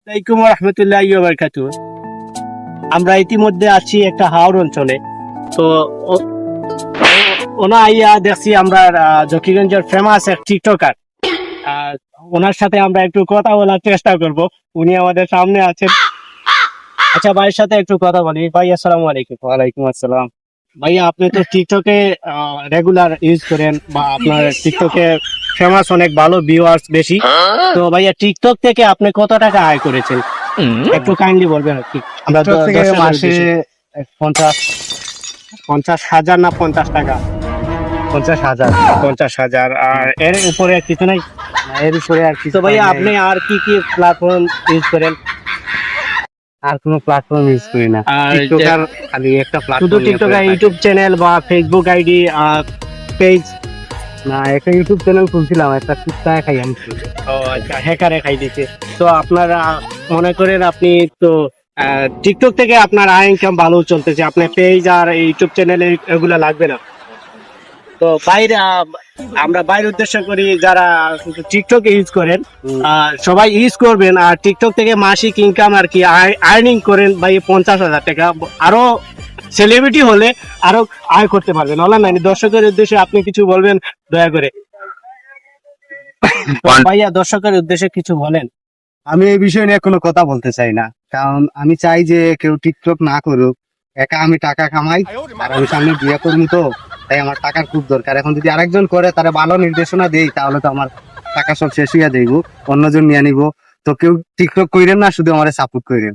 আসসালামু রহমতুল্লাহি ওয়া বারাকাতুহু। আমরা ইতিমধ্যে আছি একটা হাওড় অঞ্চলে। তো ওনা আইয়া দেখছি আমরা জকিগঞ্জের ফেমাস এক টিকটকার। ওনার সাথে আমরা একটু কথা বলার চেষ্টা করব। উনি আমাদের সামনে আছেন। আচ্ছা, ভাইয়ের সাথে একটু কথা বলি। ভাই, আসসালামু আলাইকুম। ওয়ালাইকুম আসসালাম। ভাইয়া, আপনি তো টিকটকে রেগুলার ইউজ করেন, বা আপনার টিকটকে ফেমাস, অনেক ভালো ভিউয়ার্স বেশি। তো ভাইয়া, টিকটক থেকে আপনি কত টাকা আয় করেছেন একটু কাইন্ডলি বলবেন আর কি। আমরা টিকটক থেকে দর্শকদের মাসে উদ্দেশ্যে। 50,000 না 50 টাকা? 50,000। 50,000। আর এর উপরে আর কিছু নাই? এর উপরে আর কিছু তো ভাইয়া, নাই। আপনি আর কি কি প্ল্যাটফর্ম ইউজ করেন? আর কোনো প্ল্যাটফর্ম ইউজ করি না, আর টিকটকার খালি একটা প্ল্যাটফর্ম। শুধু টিকটকে ইউটিউব চ্যানেল বা ফেসবুক আইডি পেজ? না, একটা ইউটিউব চ্যানেল খুলছিলাম, একটা কুত্তায় খাই আমি। ও আচ্ছা, হ্যাকারে খাই দিচ্ছে। তো আপনারা মনে করেন আপনি তো টিকটক থেকে আপনার আয় ইনকাম ভালো চলতেছে, আপনার পেজ আর ইউটিউব চ্যানেলে এগুলা লাগবে না। তো বাইরে আমরা বাইরের উদ্দেশ্য করি যারা টিকটক ইউজ করেন, সবাই ইউজ করবেন। আর টিকটক থেকে মাসিক ইনকাম আর কি আর্নিং করেন ভাই 50,000 টাকা। আরো সেলিব্রিটি হলে আরো আয় করতে পারবেন। অনলাইন দর্শকের উদ্দেশ্যে আপনি কিছু বলবেন দয়া করে? ভাইয়া, দর্শকের উদ্দেশ্যে কিছু বলেন। আমি এই বিষয় নিয়ে কোনো কথা বলতে চাই না, কারণ আমি চাই যে কেউ টিকটক না করুক। একা আমি টাকা কামাই, আর আমি সামনে বিয়ে করবো, তো তাই আমার টাকার খুব দরকার। এখন যদি আরেকজন করে, তারা ভালো নির্দেশনা দেই, তাহলে তো আমার টাকা সব শেষ হইয়া যাইব, অন্যজন নিয়ে নিব। তো কেউ টিকটক কইরেন না, শুধু আমার সাপোর্ট কইরেন।